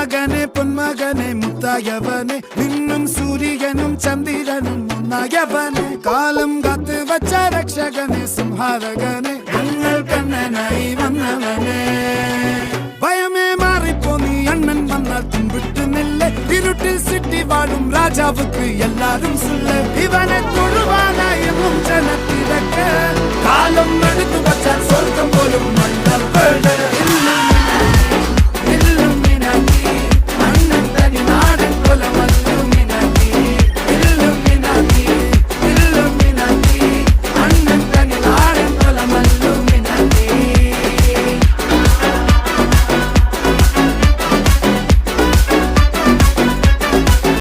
മകനെ പൊന്മകനെ മുത്തായവനെ നിന്നും സൂര്യനും ചന്ദ്രനും ഒന്നായവനെ കാലം കാത്ത് വച്ച രക്ഷകനെ സംഹാരകനെ ഞങ്ങൾ കണ്ണനായി വന്നവനെ ഭയമേ മാറിപ്പോ നീ അണ്ണൻ വന്നാൽ തുമ്പിട്ടുന്നില്ല ഇരുട്ടിൽ സിറ്റി വാഴും രാജാവുക്ക് എല്ലാരും സുല്ല ഇവനെ തൊഴുവാനായും ജനത്തിരക്ക് കാലം എടുത്തു വച്ചാൽ സ്വർഗം പോലും മണ്ണ